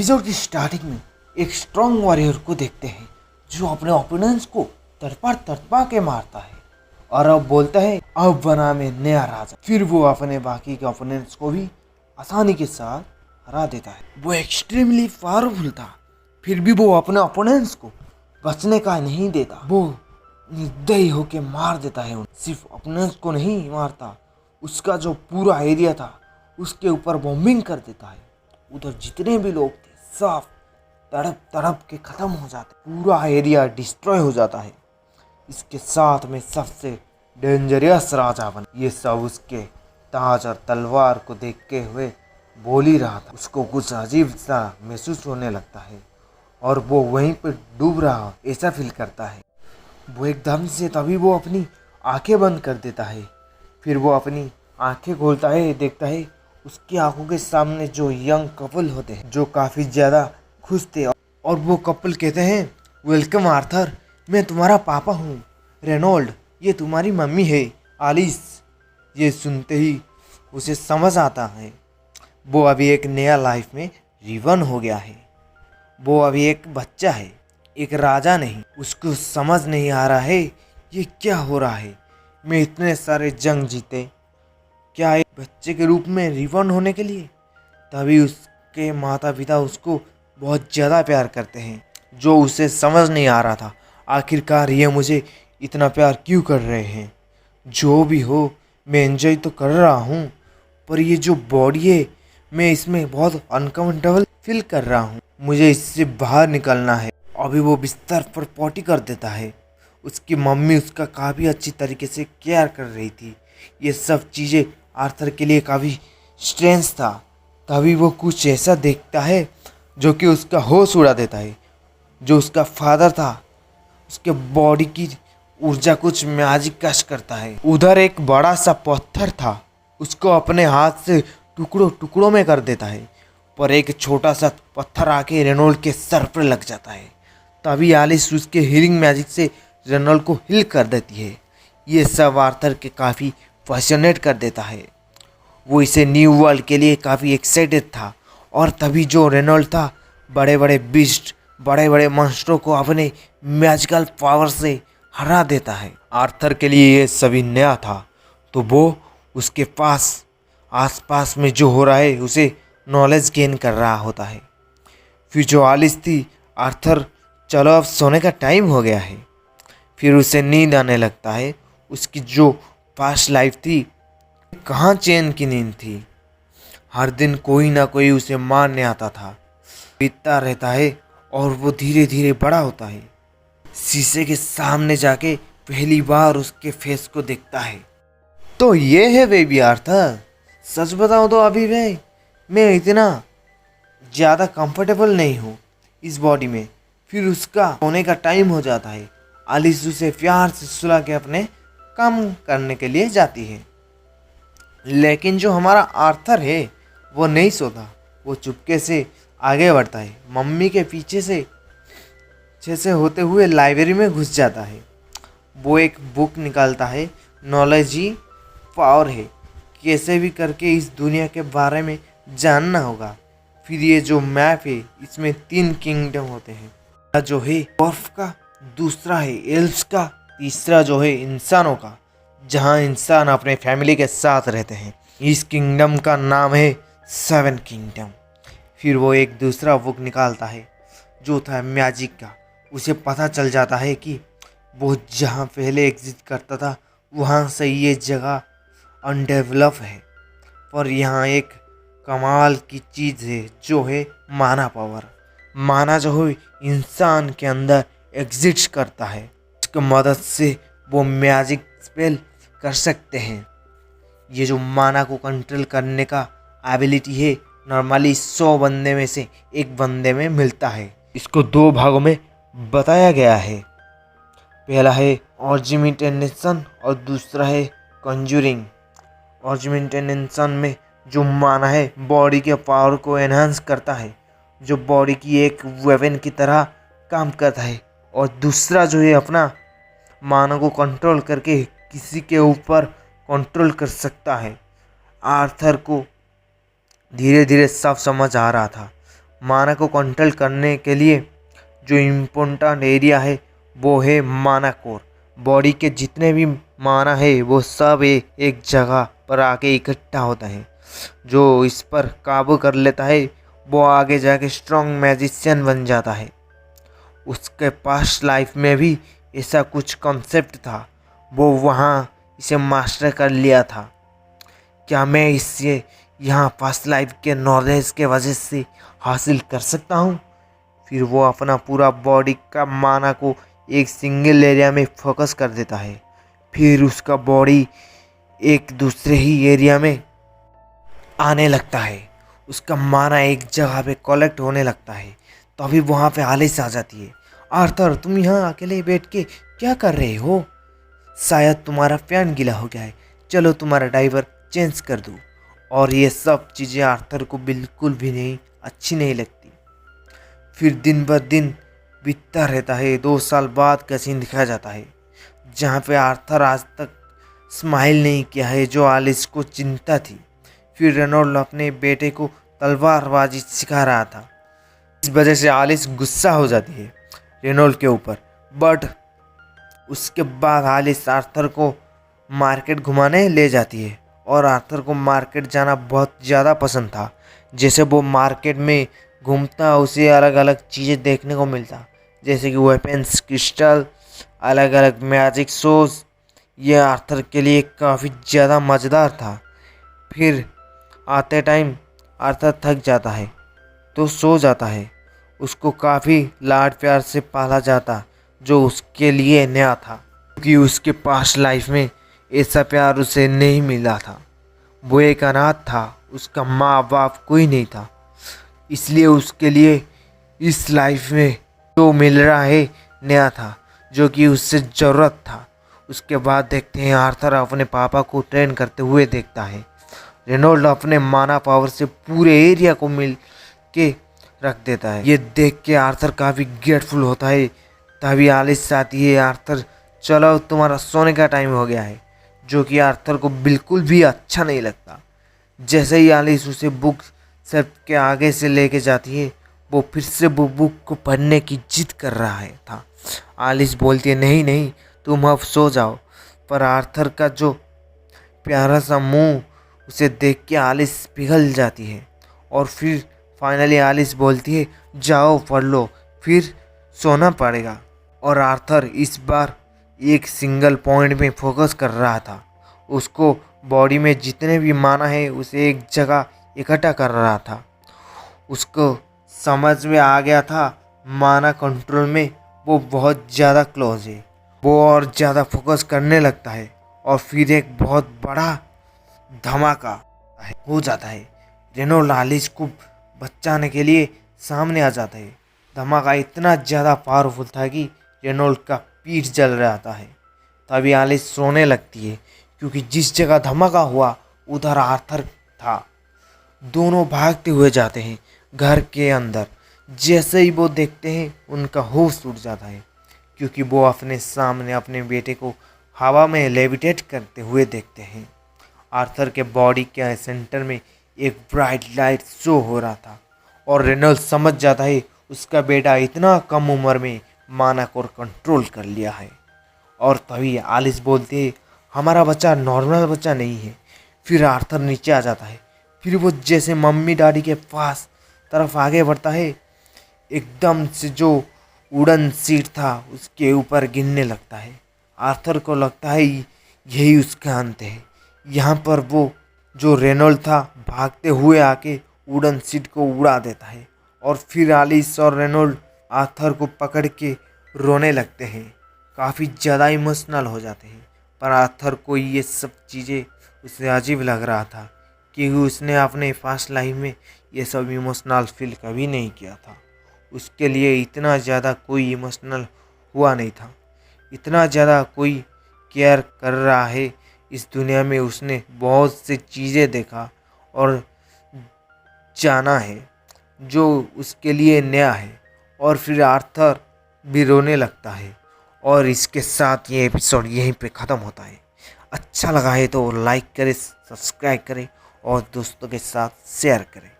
Episode की starting में एक स्ट्रॉन्ग वॉरियर को देखते हैं जो अपने ओपोनेंट्स को तड़पा तड़पा के मारता है और अब बोलता है अब बना मैं नया राजा। फिर वो अपने बाकी के ओपोनेंट्स को भी आसानी के साथ हरा देता है। वो एक्सट्रीमली पावरफुल था, फिर भी वो अपने ओपोनेंट्स को बचने का नहीं देता। वो निर्दयी होके मार देता है। सिर्फ ओपोनेंट्स को नहीं मारता, उसका जो पूरा एरिया था उसके ऊपर बॉम्बिंग कर देता है। उधर जितने भी लोग थे सब तड़प तड़प के ख़त्म हो जाते, पूरा एरिया डिस्ट्रॉय हो जाता है। इसके साथ में सबसे डेंजरस राजा बन। ये सब उसके ताज और तलवार को देखते हुए बोल ही रहा था। उसको कुछ अजीब सा महसूस होने लगता है और वो वहीं पर डूब रहा ऐसा फील करता है। वो एकदम से तभी वो अपनी आंखें बंद कर देता है। फिर वो अपनी आंखें खोलता है, देखता है उसकी आंखों के सामने जो यंग कपल होते हैं जो काफ़ी ज़्यादा खुश थे और वो कपल कहते हैं वेलकम आर्थर, मैं तुम्हारा पापा हूँ। रेनॉल्ड, ये तुम्हारी मम्मी है आलिस। ये सुनते ही उसे समझ आता है वो अभी एक नया लाइफ में रिवन हो गया है। वो अभी एक बच्चा है, एक राजा नहीं। उसको समझ नहीं आ रहा है ये क्या हो रहा है। मैं इतने सारे जंग जीते, क्या एक बच्चे के रूप में रिबॉर्न होने के लिए? तभी उसके माता पिता उसको बहुत ज़्यादा प्यार करते हैं, जो उसे समझ नहीं आ रहा था आखिरकार ये मुझे इतना प्यार क्यों कर रहे हैं। जो भी हो, मैं एंजॉय तो कर रहा हूँ, पर ये जो बॉडी है मैं इसमें बहुत अनकम्फर्टेबल फील कर रहा हूँ। मुझे इससे बाहर निकलना है। अभी वो बिस्तर पर पॉटी कर देता है। उसकी मम्मी उसका काफ़ी अच्छी तरीके से केयर कर रही थी। ये सब चीज़ें आर्थर के लिए काफ़ी स्ट्रेंज था। तभी वो कुछ ऐसा देखता है जो कि उसका होश उड़ा देता है। जो उसका फादर था, उसके बॉडी की ऊर्जा कुछ मैजिक कश करता है। उधर एक बड़ा सा पत्थर था, उसको अपने हाथ से टुकड़ों टुकड़ों में कर देता है, पर एक छोटा सा पत्थर आके रेनॉल्ड के सर पर लग जाता है। तभी आलिस उसके हीलिंग मैजिक से रेनॉल्ड को हील कर देती है। ये सब आर्थर के काफ़ी फैसिनेट कर देता है। वो इसे न्यू वर्ल्ड के लिए काफ़ी एक्साइटेड था और तभी जो रेनॉल्ड था बड़े बड़े बीस्ट, बड़े बड़े मॉन्स्टरों को अपने मैजिकल पावर से हरा देता है। आर्थर के लिए ये सभी नया था, तो वो उसके पास आसपास में जो हो रहा है उसे नॉलेज गेन कर रहा होता है। फिर जो आलिस थी, आर्थर चलो अब सोने का टाइम हो गया है। फिर उसे नींद आने लगता है। उसकी जो पास्ट लाइफ थी, कहाँ चैन की नींद थी। हर दिन कोई ना कोई उसे मारने आता था। बीतता रहता है और वो धीरे धीरे बड़ा होता है। शीशे के सामने जाके पहली बार उसके फेस को देखता है। तो ये है बेबी आर्थर। सच बताऊं तो अभी मैं इतना ज़्यादा कंफर्टेबल नहीं हूँ इस बॉडी में। फिर उसका सोने का टाइम हो जाता है। आलिस उसे प्यार से सुला के अपने काम करने के लिए जाती है। लेकिन जो हमारा आर्थर है वो नहीं सोता। वो चुपके से आगे बढ़ता है, मम्मी के पीछे से होते हुए लाइब्रेरी में घुस जाता है। वो एक बुक निकालता है, नॉलेज ही पावर है, कैसे भी करके इस दुनिया के बारे में जानना होगा। फिर ये जो मैप है इसमें 3 किंगडम होते हैं, जो है बर्फ का, दूसरा है एल्फ्स का, तीसरा जो है इंसानों का, जहाँ इंसान अपने फैमिली के साथ रहते हैं। इस किंगडम का नाम है 7 किंगडम। फिर वो एक दूसरा बुक निकालता है जो था मैजिक का। उसे पता चल जाता है कि वो जहाँ पहले एग्जिस्ट करता था वहाँ से ये जगह अनडेवलप है, पर यहाँ एक कमाल की चीज़ है जो है माना पावर। माना जो है इंसान के अंदर एग्जिस्ट करता है। उसकी मदद से वो मैजिक स्पेल कर सकते हैं। ये जो माना को कंट्रोल करने का एबिलिटी है नॉर्मली 100 बंदे में से एक बंदे में मिलता है। इसको 2 भागों में बताया गया है। पहला है ऑर्जिमिटेनेशन और दूसरा है कंजूरिंग। ऑर्जिमिटेनेशन में जो माना है बॉडी के पावर को एनहांस करता है, जो बॉडी की एक वेपन की तरह काम करता है, और दूसरा जो है अपना माना को कंट्रोल करके किसी के ऊपर कंट्रोल कर सकता है। आर्थर को धीरे धीरे सब समझ आ रहा था। माना को कंट्रोल करने के लिए जो इम्पोर्टेंट एरिया है वो है माना कोर। बॉडी के जितने भी माना है वो सब एक जगह पर आके इकट्ठा होता है। जो इस पर काबू कर लेता है वो आगे जाके स्ट्रॉन्ग मैजिशियन बन जाता है। उसके पास्ट लाइफ में भी ऐसा कुछ कॉन्सेप्ट था, वो वहाँ इसे मास्टर कर लिया था। क्या मैं इससे यहाँ पास्ट लाइफ के नॉलेज के वजह से हासिल कर सकता हूँ? फिर वो अपना पूरा बॉडी का माना को एक सिंगल एरिया में फोकस कर देता है। फिर उसका बॉडी एक दूसरे ही एरिया में आने लगता है। उसका माना एक जगह पे कलेक्ट होने लगता है। तो अभी वहाँ पे आलिस आ जाती है। आर्थर, तुम यहाँ अकेले बैठ के क्या कर रहे हो? शायद तुम्हारा फैन गीला हो गया है, चलो तुम्हारा डाइवर चेंज कर दूँ। और ये सब चीज़ें आर्थर को बिल्कुल भी नहीं अच्छी नहीं लगती। फिर दिन ब दिन बीतता रहता है। 2 साल बाद का सीन दिखाया जाता है जहाँ पे आर्थर आज तक स्माइल नहीं किया है, जो आलिस को चिंता थी। फिर रेनॉल्ड अपने बेटे को तलवारबाजी सिखा रहा था। इस वजह से आलिस गुस्सा हो जाती है रेनॉल्ड के ऊपर। बट उसके बाद आलिस आर्थर को मार्केट घुमाने ले जाती है और आर्थर को मार्केट जाना बहुत ज़्यादा पसंद था। जैसे वो मार्केट में घूमता उसे अलग अलग चीज़ें देखने को मिलता, जैसे कि वेपन्स, क्रिस्टल, अलग अलग मैजिक शोज़। यह आर्थर के लिए काफ़ी ज़्यादा मज़ेदार था। फिर आते टाइम आर्थर थक जाता है तो सो जाता है। उसको काफ़ी लाड प्यार से पाला जाता, जो उसके लिए नया था, क्योंकि उसके पास्ट लाइफ में ऐसा प्यार उसे नहीं मिला था। वो एक अनाथ था, उसका माँ बाप कोई नहीं था, इसलिए उसके लिए इस लाइफ में जो मिल रहा है नया था, जो कि उससे ज़रूरत था। उसके बाद देखते हैं आर्थर अपने पापा को ट्रेन करते हुए देखता है। रेनॉल्ड अपने माना पावर से पूरे एरिया को मिल के रख देता है। ये देख के आर्थर काफ़ी ग्रेटफुल होता है। तभी आलिस आती है। आर्थर, चलो तुम्हारा सोने का टाइम हो गया है, जो कि आर्थर को बिल्कुल भी अच्छा नहीं लगता। जैसे ही आलिस उसे बुक सेल्फ के आगे से लेके जाती है, वो फिर से वो बुक को पढ़ने की जिद कर रहा है था। आलिस बोलती है, नहीं नहीं, तुम अब सो जाओ। पर आर्थर का जो प्यारा सा मुंह, उसे देख के आलिस पिघल जाती है। और फिर फाइनली आलिस बोलती है, जाओ पढ़ लो, फिर सोना पड़ेगा। और आर्थर इस बार एक सिंगल पॉइंट में फोकस कर रहा था। उसको बॉडी में जितने भी माना है उसे एक जगह इकट्ठा कर रहा था। उसको समझ में आ गया था माना कंट्रोल में वो बहुत ज़्यादा क्लोज है। वो और ज़्यादा फोकस करने लगता है और फिर एक बहुत बड़ा धमाका हो जाता है। रेनॉल्ड आलिस को बचाने के लिए सामने आ जाता है। धमाका इतना ज़्यादा पावरफुल था कि रेनॉल्ड का पीठ जल रहा है। तभी आलिस सोने लगती है, क्योंकि जिस जगह धमाका हुआ उधर आर्थर था। दोनों भागते हुए जाते हैं घर के अंदर। जैसे ही वो देखते हैं उनका होश उड़ जाता है, क्योंकि वो अपने सामने अपने बेटे को हवा में लेविटेट करते हुए देखते हैं। आर्थर के बॉडी के सेंटर में एक ब्राइट लाइट शो हो रहा था और रेनॉल्ड समझ जाता है उसका बेटा इतना कम उम्र में माना को कंट्रोल कर लिया है। और तभी आलिस बोलती है, हमारा बच्चा नॉर्मल बच्चा नहीं है। फिर आर्थर नीचे आ जाता है। फिर वो जैसे मम्मी डैडी के पास तरफ आगे बढ़ता है, एकदम से जो वुडन सीट था उसके ऊपर गिरने लगता है। आर्थर को लगता है यही उसका अंत है। यहाँ पर वो जो रेनॉल्ड था भागते हुए आके वुडन सीट को उड़ा देता है। और फिर आलिस और रेनॉल्ड आर्थर को पकड़ के रोने लगते हैं, काफ़ी ज़्यादा इमोशनल हो जाते हैं। पर आर्थर को ये सब चीज़ें उसे अजीब लग रहा था, क्योंकि उसने अपने पास्ट लाइफ में ये सब इमोशनल फील कभी नहीं किया था। उसके लिए इतना ज़्यादा कोई इमोशनल हुआ नहीं था, इतना ज़्यादा कोई केयर कर रहा है इस दुनिया में। उसने बहुत सी चीज़ें देखा और जाना है जो उसके लिए नया है। और फिर आर्थर भी रोने लगता है। और इसके साथ ये एपिसोड यहीं पे ख़त्म होता है। अच्छा लगा है तो लाइक करें, सब्सक्राइब करें और दोस्तों के साथ शेयर करें।